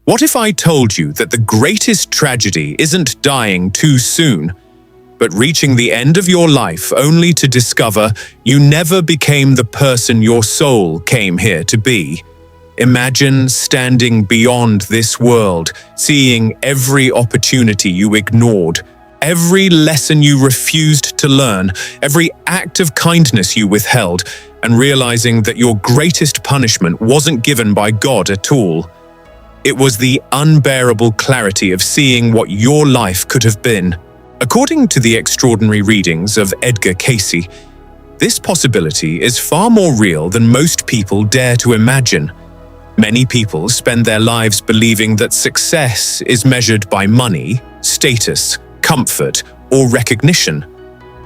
What if I told you that the greatest tragedy isn't dying too soon, but reaching the end of your life only to discover you never became the person your soul came here to be? Imagine standing beyond this world, seeing every opportunity you ignored, every lesson you refused to learn, every act of kindness you withheld, and realizing that your greatest punishment wasn't given by God at all. It was the unbearable clarity of seeing what your life could have been. According to the extraordinary readings of Edgar Cayce, this possibility is far more real than most people dare to imagine. Many people spend their lives believing that success is measured by money, status, comfort, or recognition.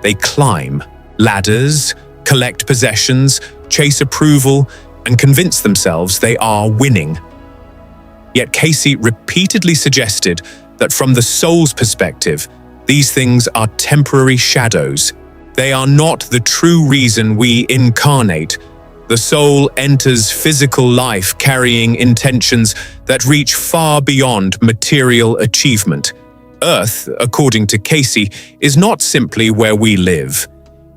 They climb ladders, collect possessions, chase approval, and convince themselves they are winning. Yet Cayce repeatedly suggested that from the soul's perspective, these things are temporary shadows. They are not the true reason we incarnate. The soul enters physical life carrying intentions that reach far beyond material achievement. Earth, according to Cayce, is not simply where we live.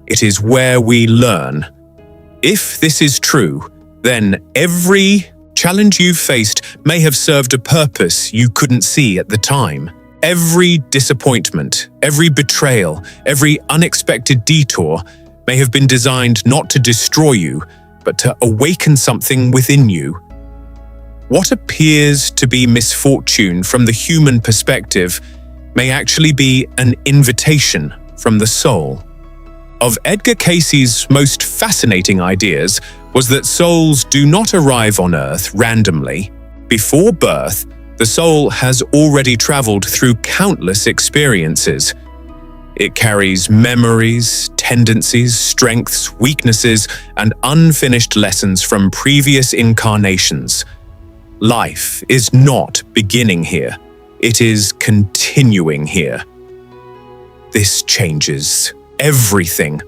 It is where we learn. If this is true, then every challenge you faced may have served a purpose you couldn't see at the time. Every disappointment, every betrayal, every unexpected detour may have been designed not to destroy you, but to awaken something within you. What appears to be misfortune from the human perspective may actually be an invitation from the soul. Of Edgar Cayce's most fascinating ideas was that souls do not arrive on Earth randomly. Before birth, the soul has already traveled through countless experiences. It carries memories, tendencies, strengths, weaknesses, and unfinished lessons from previous incarnations. Life is not beginning here. It is continuing here. This changes everything.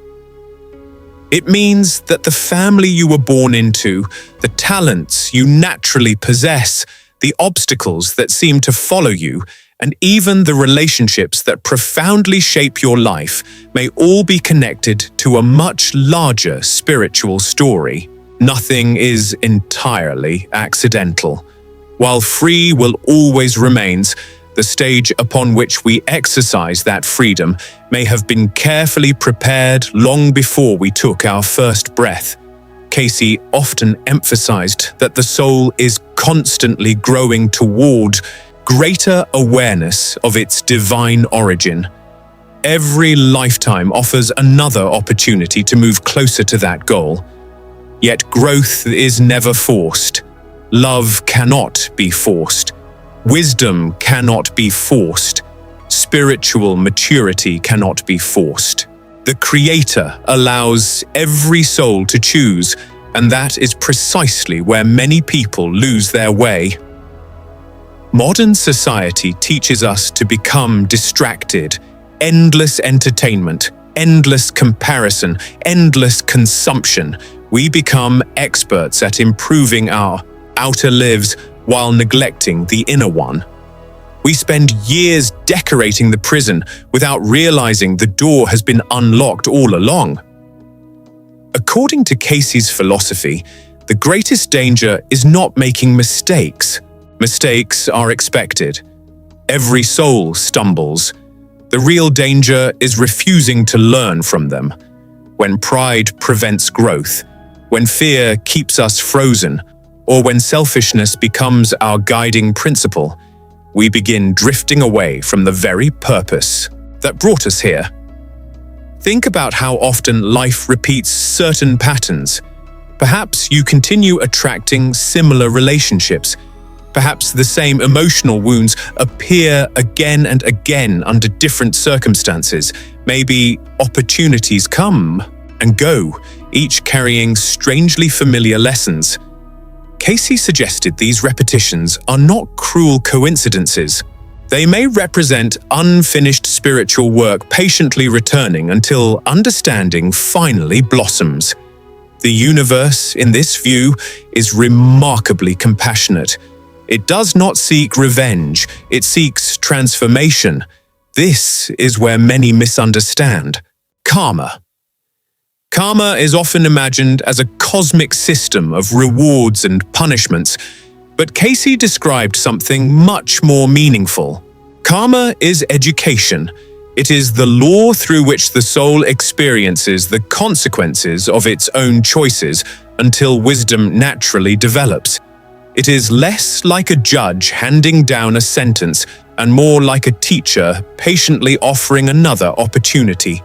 It means that the family you were born into, the talents you naturally possess, the obstacles that seem to follow you, and even the relationships that profoundly shape your life may all be connected to a much larger spiritual story. Nothing is entirely accidental. While free will always remains, the stage upon which we exercise that freedom may have been carefully prepared long before we took our first breath. Cayce often emphasized that the soul is constantly growing toward greater awareness of its divine origin. Every lifetime offers another opportunity to move closer to that goal. Yet growth is never forced. Love cannot be forced. Wisdom cannot be forced. Spiritual maturity cannot be forced. The Creator allows every soul to choose, and that is precisely where many people lose their way. Modern society teaches us to become distracted. Endless entertainment, endless comparison, endless consumption. We become experts at improving our outer lives while neglecting the inner one. We spend years decorating the prison without realizing the door has been unlocked all along. According to Cayce's philosophy, the greatest danger is not making mistakes. Mistakes are expected. Every soul stumbles. The real danger is refusing to learn from them. When pride prevents growth, when fear keeps us frozen, or when selfishness becomes our guiding principle, we begin drifting away from the very purpose that brought us here. Think about how often life repeats certain patterns. Perhaps you continue attracting similar relationships. Perhaps the same emotional wounds appear again and again under different circumstances. Maybe opportunities come and go, each carrying strangely familiar lessons. Cayce suggested these repetitions are not cruel coincidences. They may represent unfinished spiritual work patiently returning until understanding finally blossoms. The universe, in this view, is remarkably compassionate. It does not seek revenge, it seeks transformation. This is where many misunderstand. Karma. Karma is often imagined as a cosmic system of rewards and punishments, but Cayce described something much more meaningful. Karma is education. It is the law through which the soul experiences the consequences of its own choices until wisdom naturally develops. It is less like a judge handing down a sentence and more like a teacher patiently offering another opportunity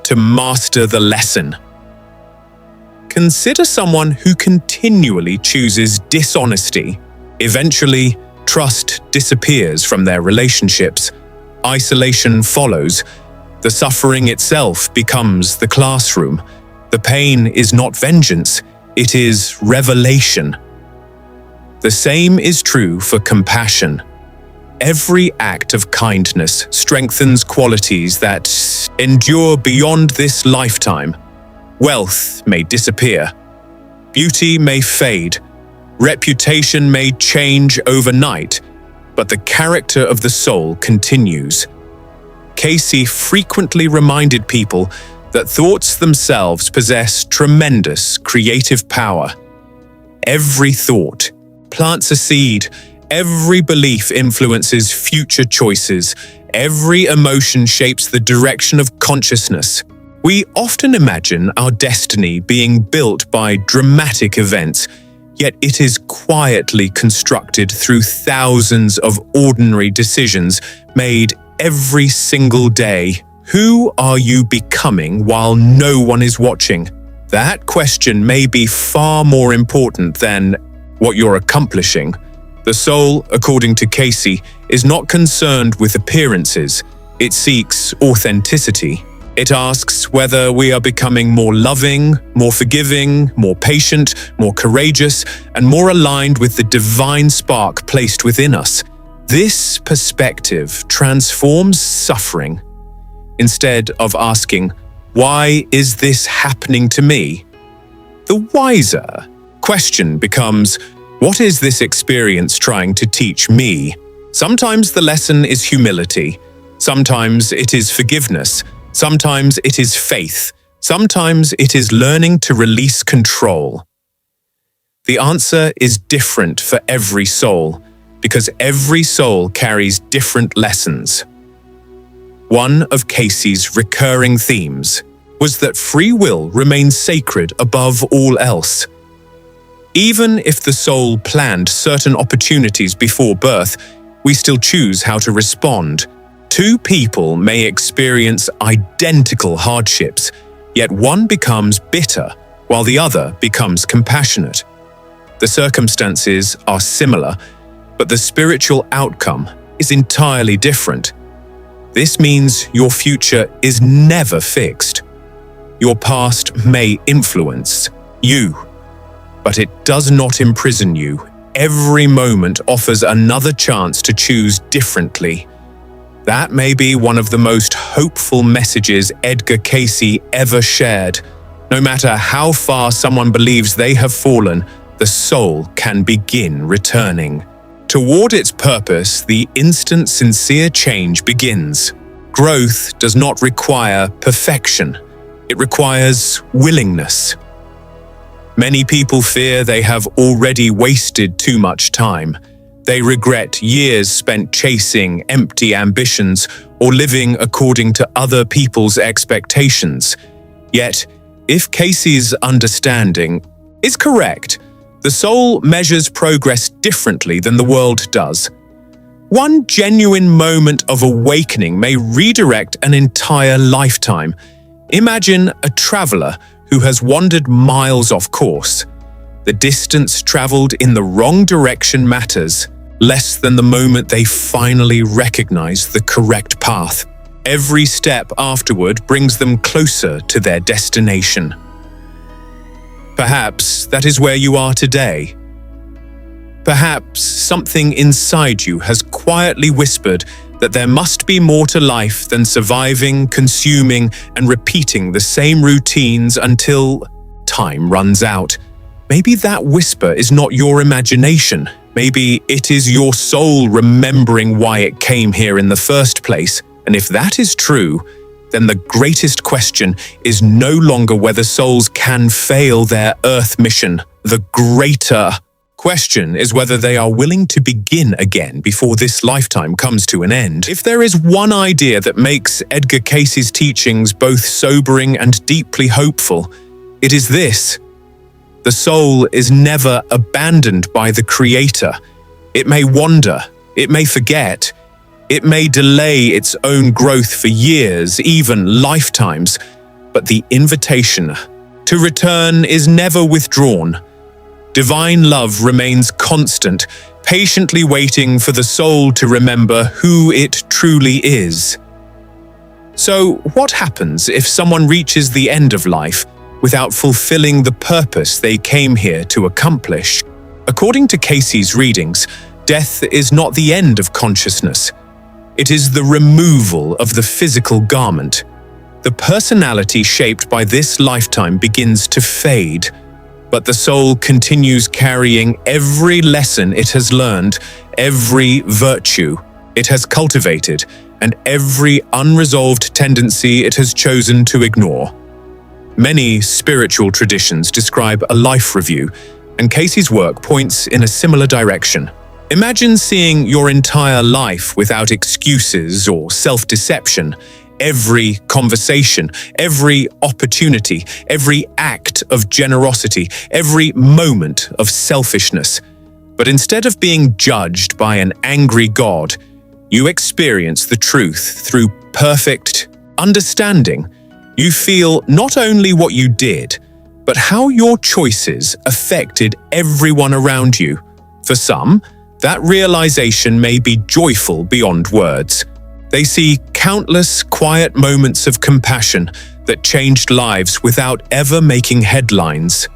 to master the lesson. Consider someone who continually chooses dishonesty. Eventually, trust disappears from their relationships. Isolation follows. The suffering itself becomes the classroom. The pain is not vengeance, it is revelation. The same is true for compassion. Every act of kindness strengthens qualities that endure beyond this lifetime. Wealth may disappear. Beauty may fade. Reputation may change overnight, but the character of the soul continues. Cayce frequently reminded people that thoughts themselves possess tremendous creative power. Every thought plants a seed. Every belief influences future choices. Every emotion shapes the direction of consciousness. We often imagine our destiny being built by dramatic events, yet it is quietly constructed through thousands of ordinary decisions made every single day. Who are you becoming while no one is watching? That question may be far more important than what you're accomplishing. The soul, according to Cayce, is not concerned with appearances. It seeks authenticity. It asks whether we are becoming more loving, more forgiving, more patient, more courageous, and more aligned with the divine spark placed within us. This perspective transforms suffering. Instead of asking, "Why is this happening to me?" the wiser question becomes, "What is this experience trying to teach me?" Sometimes the lesson is humility. Sometimes it is forgiveness. Sometimes it is faith. Sometimes it is learning to release control. The answer is different for every soul, because every soul carries different lessons. One of Cayce's recurring themes was that free will remains sacred above all else. Even if the soul planned certain opportunities before birth, we still choose how to respond. Two people may experience identical hardships, yet one becomes bitter while the other becomes compassionate. The circumstances are similar, but the spiritual outcome is entirely different. This means your future is never fixed. Your past may influence you, but it does not imprison you. Every moment offers another chance to choose differently. That may be one of the most hopeful messages Edgar Cayce ever shared. No matter how far someone believes they have fallen, the soul can begin returning. Toward its purpose, the instant sincere change begins. Growth does not require perfection. It requires willingness. Many people fear they have already wasted too much time. They regret years spent chasing empty ambitions or living according to other people's expectations. Yet, if Cayce's understanding is correct, the soul measures progress differently than the world does. One genuine moment of awakening may redirect an entire lifetime. Imagine a traveler who has wandered miles off course. The distance traveled in the wrong direction matters less than the moment they finally recognize the correct path. Every step afterward brings them closer to their destination. Perhaps that is where you are today. Perhaps something inside you has quietly whispered that there must be more to life than surviving, consuming, and repeating the same routines until time runs out. Maybe that whisper is not your imagination. Maybe it is your soul remembering why it came here in the first place. And if that is true, then the greatest question is no longer whether souls can fail their Earth mission. The greater question is whether they are willing to begin again before this lifetime comes to an end. If there is one idea that makes Edgar Cayce's teachings both sobering and deeply hopeful, it is this: the soul is never abandoned by the Creator. It may wander, it may forget, it may delay its own growth for years, even lifetimes, but the invitation to return is never withdrawn. Divine love remains constant, patiently waiting for the soul to remember who it truly is. So, what happens if someone reaches the end of life without fulfilling the purpose they came here to accomplish? According to Cayce's readings, death is not the end of consciousness. It is the removal of the physical garment. The personality shaped by this lifetime begins to fade, but the soul continues carrying every lesson it has learned, every virtue it has cultivated, and every unresolved tendency it has chosen to ignore. Many spiritual traditions describe a life review, and Cayce's work points in a similar direction. Imagine seeing your entire life without excuses or self-deception. Every conversation, every opportunity, every act of generosity, every moment of selfishness. But instead of being judged by an angry God, you experience the truth through perfect understanding. You feel not only what you did, but how your choices affected everyone around you. For some, that realization may be joyful beyond words. They see countless quiet moments of compassion that changed lives without ever making headlines.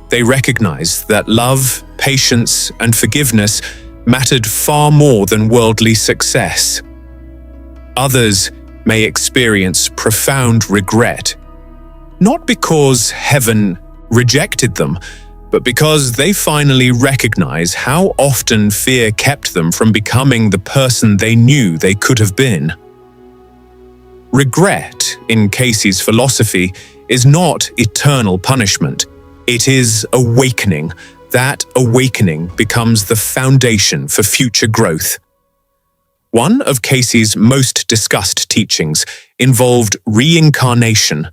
They recognize that love, patience, and forgiveness mattered far more than worldly success. Others may experience profound regret, not because heaven rejected them, but because they finally recognize how often fear kept them from becoming the person they knew they could have been. Regret, in Cayce's philosophy, is not eternal punishment. It is awakening. That awakening becomes the foundation for future growth. One of Cayce's most discussed teachings involved reincarnation.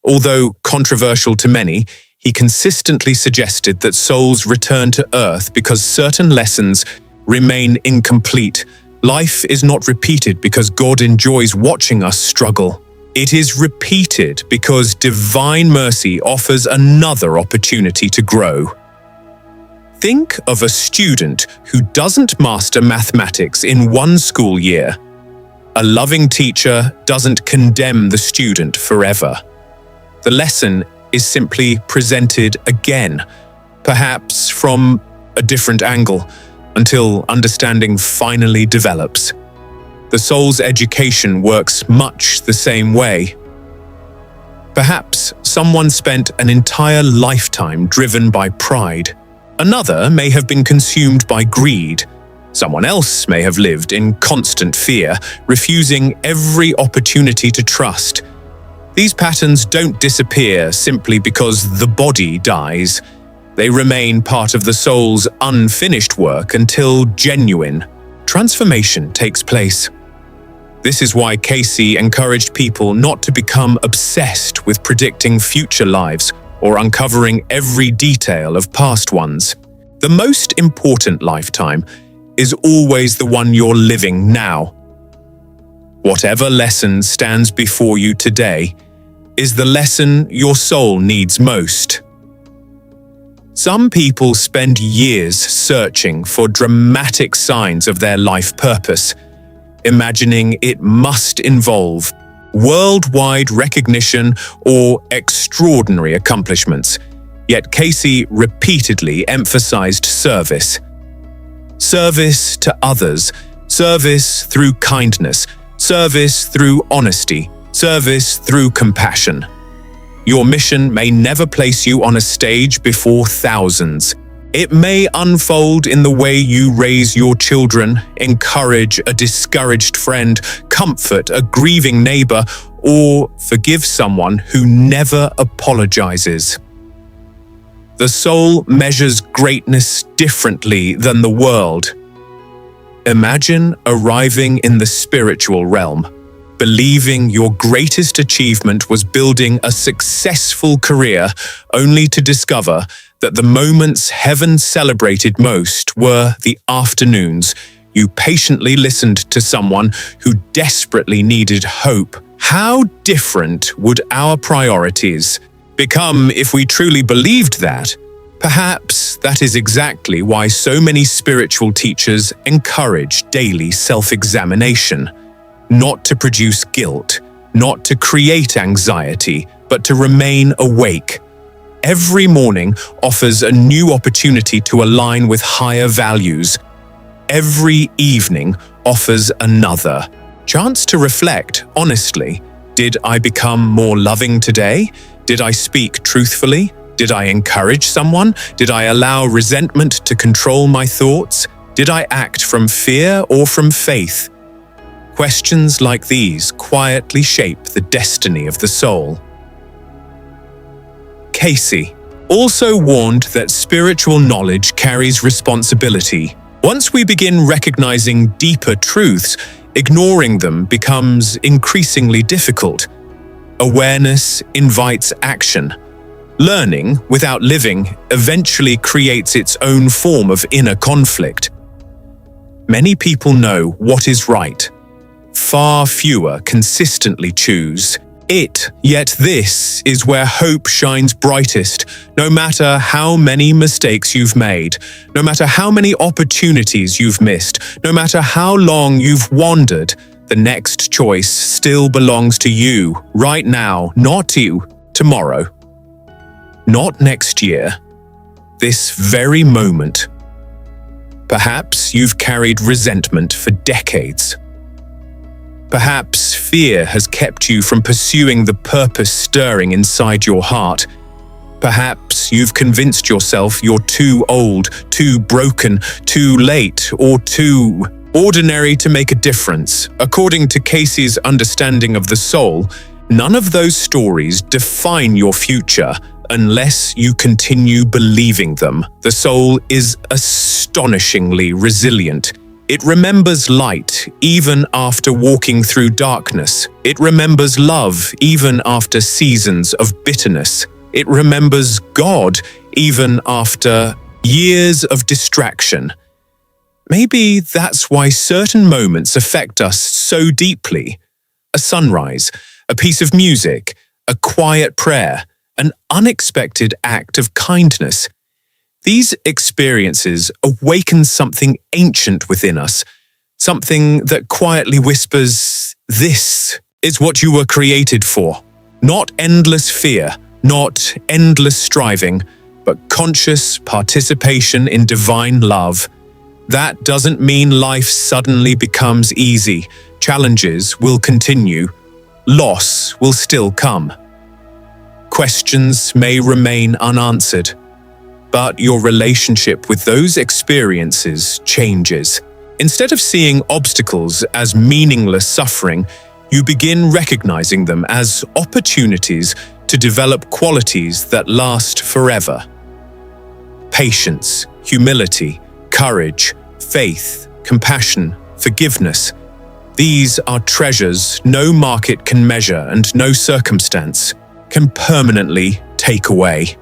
Although controversial to many, he consistently suggested that souls return to Earth because certain lessons remain incomplete. Life is not repeated because God enjoys watching us struggle. It is repeated because divine mercy offers another opportunity to grow. Think of a student who doesn't master mathematics in one school year. A loving teacher doesn't condemn the student forever. The lesson is simply presented again, perhaps from a different angle, until understanding finally develops. The soul's education works much the same way. Perhaps someone spent an entire lifetime driven by pride. Another may have been consumed by greed. Someone else may have lived in constant fear, refusing every opportunity to trust. These patterns don't disappear simply because the body dies. They remain part of the soul's unfinished work until genuine transformation takes place. This is why Cayce encouraged people not to become obsessed with predicting future lives or uncovering every detail of past ones. The most important lifetime is always the one you're living now. Whatever lesson stands before you today is the lesson your soul needs most. Some people spend years searching for dramatic signs of their life purpose, imagining it must involve worldwide recognition or extraordinary accomplishments. Yet Cayce repeatedly emphasized service. Service to others, service through kindness, service through honesty, service through compassion. Your mission may never place you on a stage before thousands, It may unfold in the way you raise your children, encourage a discouraged friend, comfort a grieving neighbor, or forgive someone who never apologizes. The soul measures greatness differently than the world. Imagine arriving in the spiritual realm, believing your greatest achievement was building a successful career, only to discover that the moments heaven celebrated most were the afternoons you patiently listened to someone who desperately needed hope. How different would our priorities become if we truly believed that? Perhaps that is exactly why so many spiritual teachers encourage daily self-examination. Not to produce guilt, not to create anxiety, but to remain awake. Every morning offers a new opportunity to align with higher values. Every evening offers another chance to reflect honestly. Did I become more loving today? Did I speak truthfully? Did I encourage someone? Did I allow resentment to control my thoughts? Did I act from fear or from faith? Questions like these quietly shape the destiny of the soul. Cayce also warned that spiritual knowledge carries responsibility. Once we begin recognizing deeper truths, ignoring them becomes increasingly difficult. Awareness invites action. Learning without living eventually creates its own form of inner conflict. Many people know what is right. Far fewer consistently choose it, yet this is where hope shines brightest. No matter how many mistakes you've made, no matter how many opportunities you've missed, no matter how long you've wandered, the next choice still belongs to you, right now, not you, tomorrow. Not next year, this very moment. Perhaps you've carried resentment for decades. Perhaps fear has kept you from pursuing the purpose stirring inside your heart. Perhaps you've convinced yourself you're too old, too broken, too late, or too ordinary to make a difference. According to Cayce's understanding of the soul, none of those stories define your future unless you continue believing them. The soul is astonishingly resilient. It remembers light even after walking through darkness. It remembers love even after seasons of bitterness. It remembers God even after years of distraction. Maybe that's why certain moments affect us so deeply. A sunrise, a piece of music, a quiet prayer, an unexpected act of kindness. These experiences awaken something ancient within us, something that quietly whispers, "This is what you were created for." Not endless fear, not endless striving, but conscious participation in divine love. That doesn't mean life suddenly becomes easy. Challenges will continue. Loss will still come. Questions may remain unanswered. But your relationship with those experiences changes. Instead of seeing obstacles as meaningless suffering, you begin recognizing them as opportunities to develop qualities that last forever. Patience, humility, courage, faith, compassion, forgiveness. These are treasures no market can measure and no circumstance can permanently take away.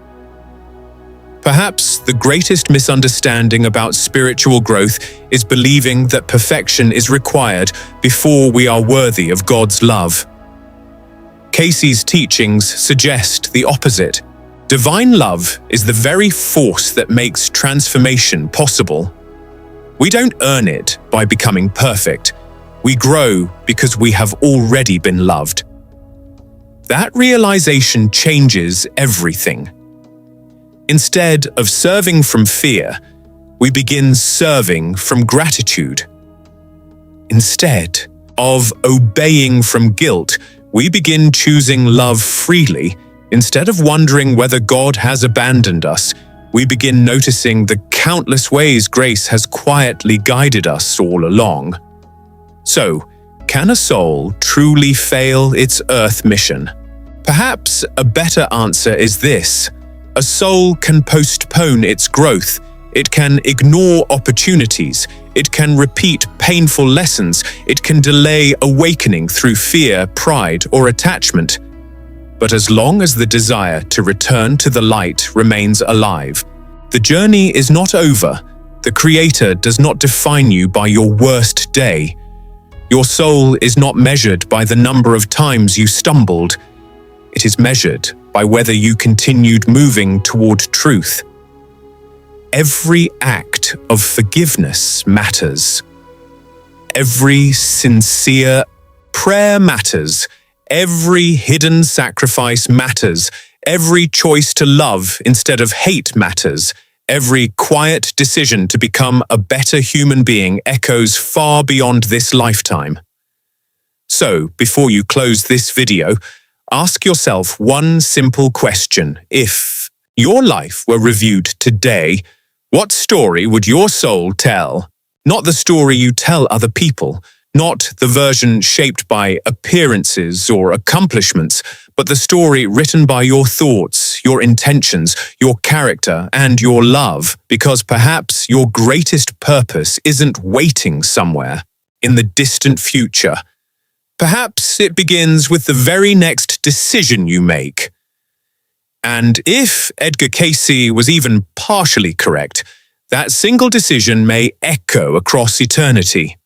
Perhaps the greatest misunderstanding about spiritual growth is believing that perfection is required before we are worthy of God's love. Cayce's teachings suggest the opposite. Divine love is the very force that makes transformation possible. We don't earn it by becoming perfect. We grow because we have already been loved. That realization changes everything. Instead of serving from fear, we begin serving from gratitude. Instead of obeying from guilt, we begin choosing love freely. Instead of wondering whether God has abandoned us, we begin noticing the countless ways grace has quietly guided us all along. So, can a soul truly fail its earth mission? Perhaps a better answer is this: a soul can postpone its growth, it can ignore opportunities, it can repeat painful lessons, it can delay awakening through fear, pride, or attachment. But as long as the desire to return to the light remains alive, the journey is not over. The Creator does not define you by your worst day. Your soul is not measured by the number of times you stumbled. It is measured by whether you continued moving toward truth. Every act of forgiveness matters. Every sincere prayer matters. Every hidden sacrifice matters. Every choice to love instead of hate matters. Every quiet decision to become a better human being echoes far beyond this lifetime. So, before you close this video, ask yourself one simple question. If your life were reviewed today, what story would your soul tell? Not the story you tell other people, not the version shaped by appearances or accomplishments, but the story written by your thoughts, your intentions, your character, and your love, because perhaps your greatest purpose isn't waiting somewhere in the distant future. Perhaps it begins with the very next decision you make. And if Edgar Cayce was even partially correct, that single decision may echo across eternity.